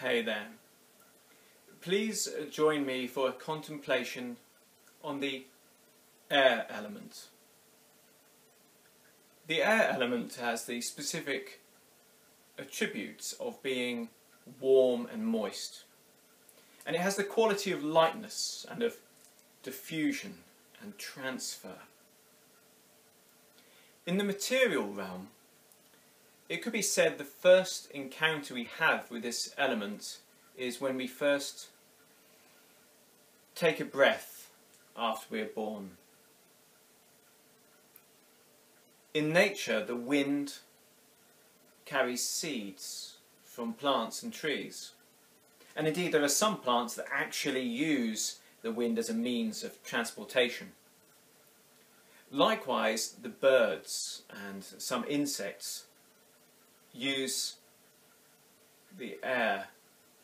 Hey there. Please join me for a contemplation on the air element. The air element has the specific attributes of being warm and moist, and it has the quality of lightness and of diffusion and transfer. In the material realm, it could be said the first encounter we have with this element is when we first take a breath after we are born. In nature, the wind carries seeds from plants and trees. And indeed, there are some plants that actually use the wind as a means of transportation. Likewise, the birds and some insects use the air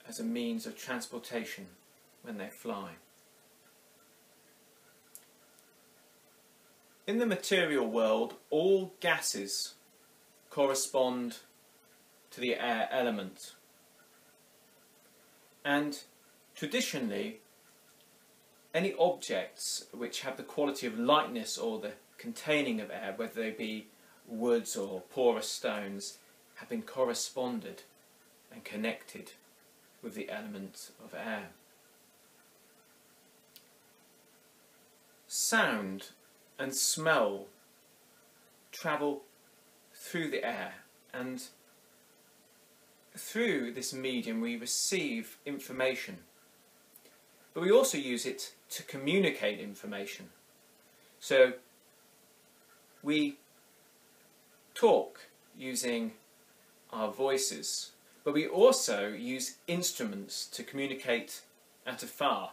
as a means of transportation when they fly. In the material world, all gases correspond to the air element. And traditionally, any objects which have the quality of lightness or the containing of air, whether they be woods or porous stones, have been corresponded and connected with the element of air. Sound and smell travel through the air, and through this medium we receive information, but we also use it to communicate information. So we talk using our voices, but we also use instruments to communicate at afar.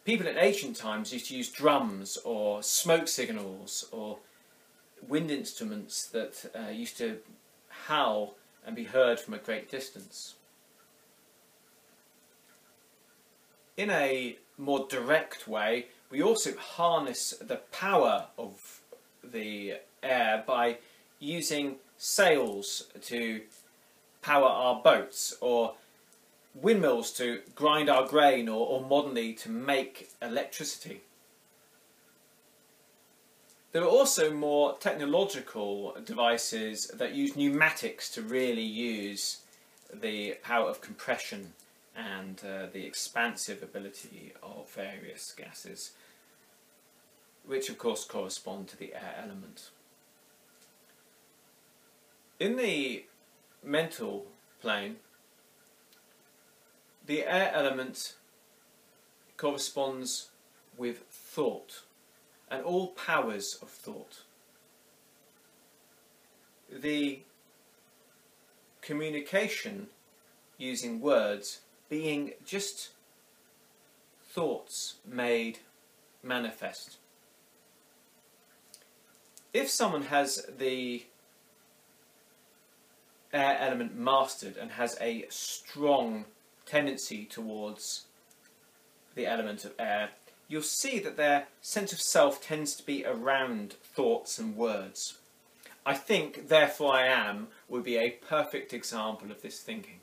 People in ancient times used to use drums or smoke signals or wind instruments that used to howl and be heard from a great distance. In a more direct way, we also harness the power of the air by using sails to power our boats, or windmills to grind our grain, or modernly to make electricity. There are also more technological devices that use pneumatics to really use the power of compression and the expansive ability of various gases, which of course correspond to the air element. In the mental plane, the air element corresponds with thought and all powers of thought. The communication using words being just thoughts made manifest. If someone has the air element mastered and has a strong tendency towards the element of air, you'll see that their sense of self tends to be around thoughts and words. I think "therefore I am" would be a perfect example of this thinking.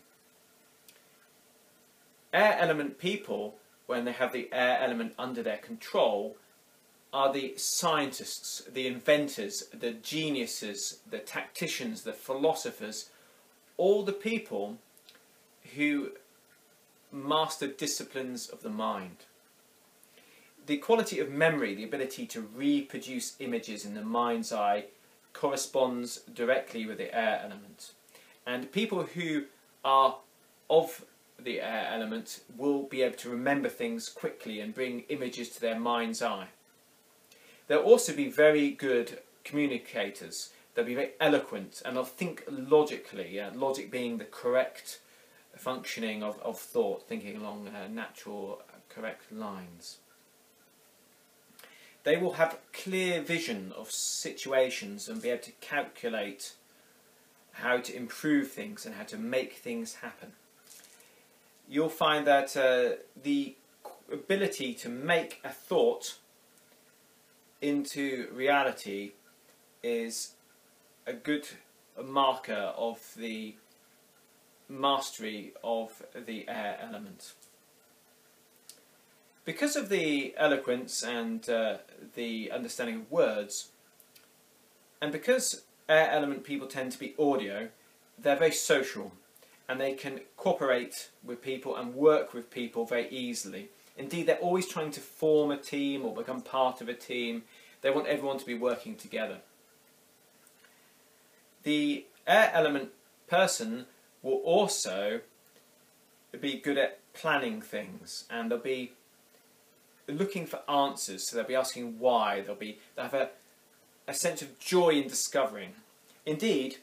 Air element people, when they have the air element under their control, are the scientists, the inventors, the geniuses, the tacticians, the philosophers, all the people who master disciplines of the mind. The quality of memory, the ability to reproduce images in the mind's eye, corresponds directly with the air element. And people who are of the air element will be able to remember things quickly and bring images to their mind's eye. They'll also be very good communicators. They'll be very eloquent, and they'll think logically, logic being the correct functioning of thought, thinking along natural, correct lines. They will have clear vision of situations and be able to calculate how to improve things and how to make things happen. You'll find that the ability to make a thought into reality is a good marker of the mastery of the air element. Because of the eloquence and the understanding of words, and because air element people tend to be audio, they're very social and they can cooperate with people and work with people very easily. Indeed, they're always trying to form a team or become part of a team. They want everyone to be working together. The air element person will also be good at planning things, and they'll be looking for answers, so they'll be asking why. They'll have a sense of joy in discovering. Indeed,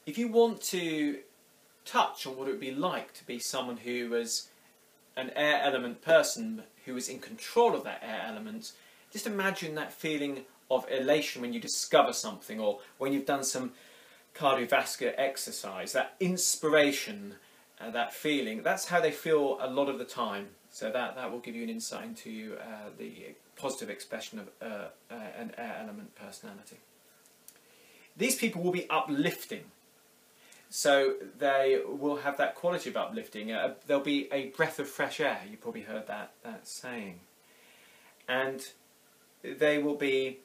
if you want to touch on what it would be like to be someone who was an air element person who was in control of that air element, just imagine that feeling of elation when you discover something, or when you've done some cardiovascular exercise, that inspiration, that feeling. That's how they feel a lot of the time. So that will give you an insight into the positive expression of an air element personality. These people will be uplifting. So they will have that quality of uplifting. They'll be a breath of fresh air. You probably heard that saying. And they will be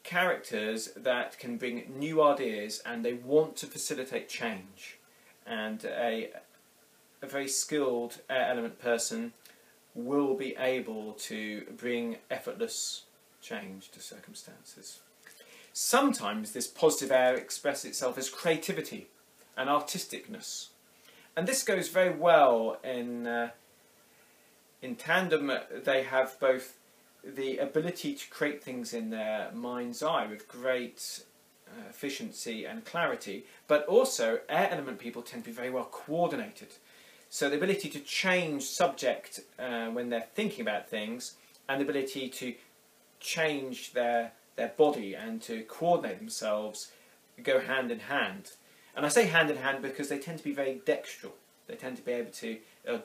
characters that can bring new ideas, and they want to facilitate change. And a very skilled air element person will be able to bring effortless change to circumstances. Sometimes this positive air expresses itself as creativity and artisticness, and this goes very well in tandem. They have both the ability to create things in their mind's eye with great efficiency and clarity, but also air element people tend to be very well coordinated. So the ability to change subject when they're thinking about things, and the ability to change their body and to coordinate themselves go hand in hand. And I say hand in hand because they tend to be very dexterous. They tend to be able to,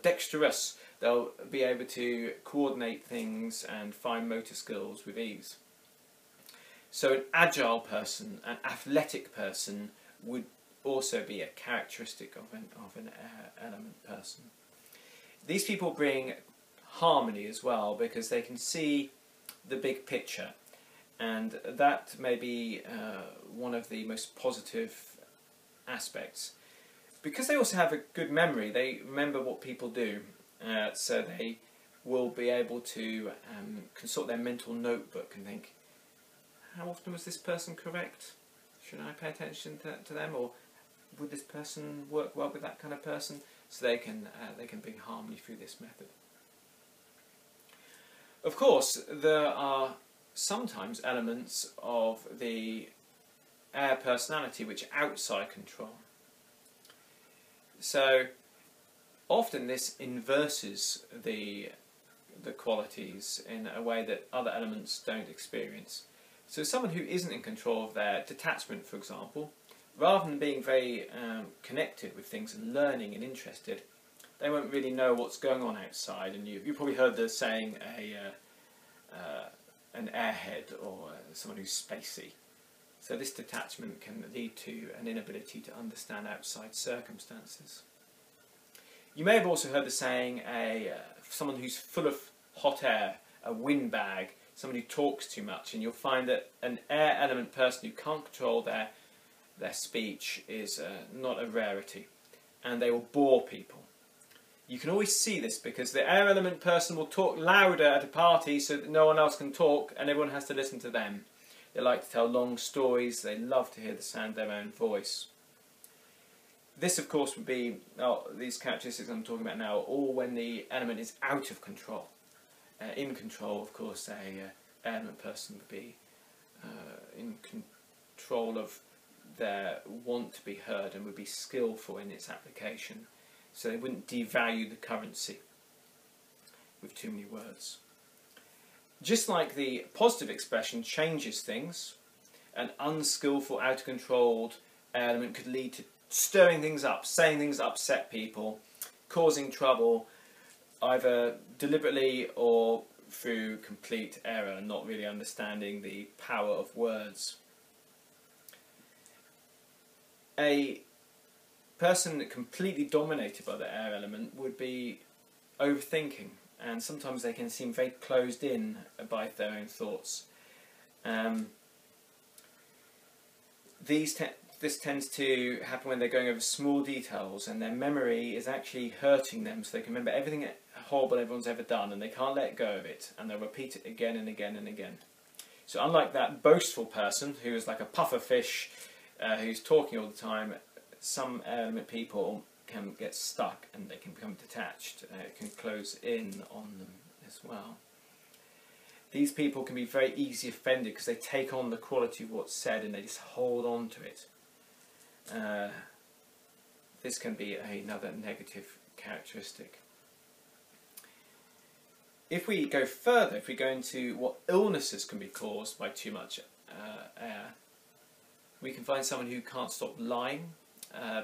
dexterous, they'll be able to coordinate things and fine motor skills with ease. So an agile person, an athletic person would also be a characteristic of an air element person. These people bring harmony as well, because they can see the big picture, and that may be one of the most positive aspects. Because they also have a good memory, they remember what people do, so they will be able to consult their mental notebook and think, how often was this person correct? Should I pay attention to them, or would this person work well with that kind of person? So they can bring harmony through this method. Of course, there are sometimes elements of the air personality which are outside control. So often this inverses the qualities in a way that other elements don't experience. So someone who isn't in control of their detachment, for example, rather than being very connected with things and learning and interested, they won't really know what's going on outside. And you've probably heard the saying, an airhead, or someone who's spacey. So this detachment can lead to an inability to understand outside circumstances. You may have also heard the saying, someone who's full of hot air, a windbag, someone who talks too much. And you'll find that an air element person who can't control their speech is not a rarity, and they will bore people. You can always see this because the air element person will talk louder at a party so that no one else can talk and everyone has to listen to them. They like to tell long stories, they love to hear the sound of their own voice. This, of course, would be, these characteristics I'm talking about now, all when the element is out of control. In control, of course, an element person would be in control of their want to be heard and would be skillful in its application. So they wouldn't devalue the currency with too many words. Just like the positive expression changes things, an unskillful, out-of-controlled element could lead to stirring things up, saying things that upset people, causing trouble, either deliberately or through complete error, not really understanding the power of words. A person completely dominated by the air element would be overthinking, and sometimes they can seem very closed in by their own thoughts. This tends to happen when they're going over small details and their memory is actually hurting them, so they can remember everything horrible everyone's ever done and they can't let go of it, and they'll repeat it again and again and again. So unlike that boastful person who is like a puffer fish who's talking all the time, some air element people can get stuck and they can become detached. It can close in on them as well. These people can be very easily offended because they take on the quality of what's said and they just hold on to it. This can be another negative characteristic. If we go further, if we go into what illnesses can be caused by too much air, we can find someone who can't stop lying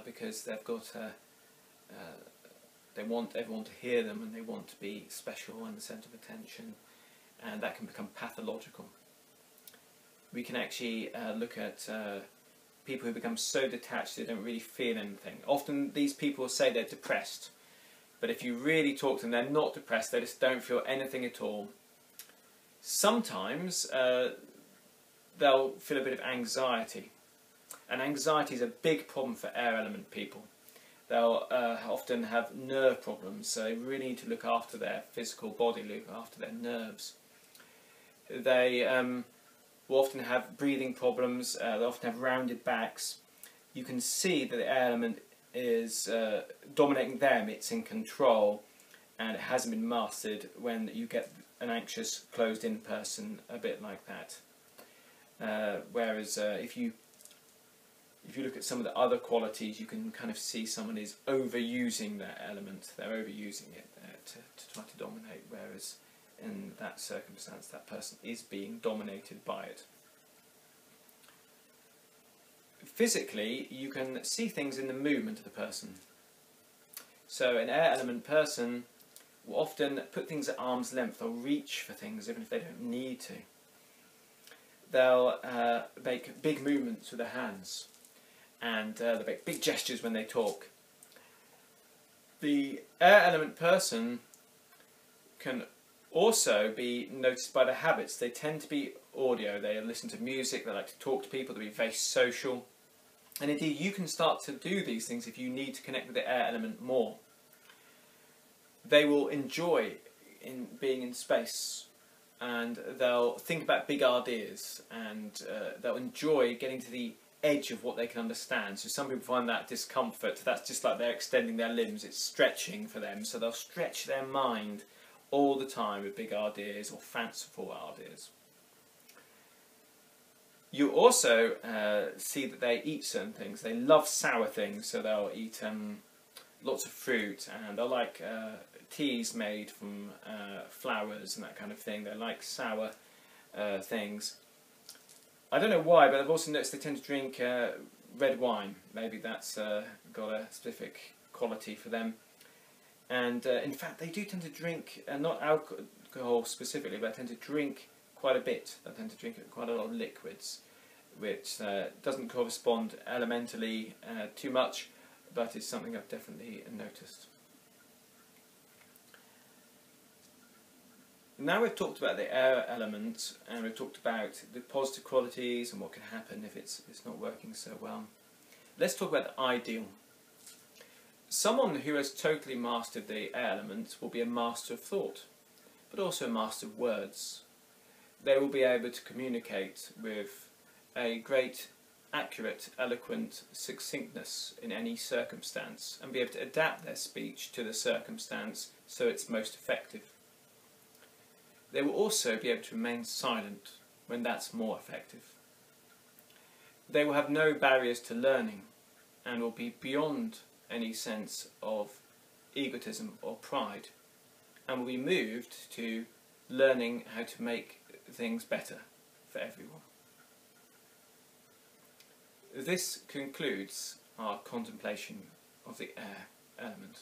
because they've got they want everyone to hear them and they want to be special and the centre of attention, and that can become pathological. We can actually look at people who become so detached they don't really feel anything. Often these people say they're depressed, but if you really talk to them, they're not depressed, they just don't feel anything at all. Sometimes they'll feel a bit of anxiety, and anxiety is a big problem for air element people. They'll often have nerve problems, so they really need to look after their physical body, look after their nerves. They will often have breathing problems, they often have rounded backs. You can see that the air element is dominating them, it's in control, and it hasn't been mastered when you get an anxious, closed-in person a bit like that. Whereas if you look at some of the other qualities, you can kind of see someone is overusing that element. They're overusing it to try to dominate, whereas in that circumstance that person is being dominated by it. Physically, you can see things in the movement of the person. So an air element person will often put things at arm's length. They'll reach for things even if they don't need to. They'll make big movements with their hands, and they'll make big gestures when they talk. The air element person can also be noticed by their habits. They tend to be audio, they listen to music, they like to talk to people, they'll be very social. And indeed you can start to do these things if you need to connect with the air element more. They will enjoy being in space, and they'll think about big ideas, and they'll enjoy getting to the edge of what they can understand. So some people find that discomfort, that's just like they're extending their limbs, it's stretching for them, so they'll stretch their mind all the time with big ideas or fanciful ideas. You also see that they eat certain things. They love sour things, so they'll eat lots of fruit, and they'll like teas made from flowers and that kind of thing. They like sour things. I don't know why, but I've also noticed they tend to drink red wine. Maybe that's got a specific quality for them. And in fact, they do tend to drink, not alcohol specifically, but they tend to drink quite a bit. They tend to drink quite a lot of liquids, which doesn't correspond elementally too much, but is something I've definitely noticed. Now we've talked about the air element, and we've talked about the positive qualities and what can happen if it's not working so well. Let's talk about the ideal. Someone who has totally mastered the air element will be a master of thought, but also a master of words. They will be able to communicate with a great, accurate, eloquent succinctness in any circumstance, and be able to adapt their speech to the circumstance so it's most effective. They will also be able to remain silent when that's more effective. They will have no barriers to learning and will be beyond any sense of egotism or pride, and will be moved to learning how to make things better for everyone. This concludes our contemplation of the air element.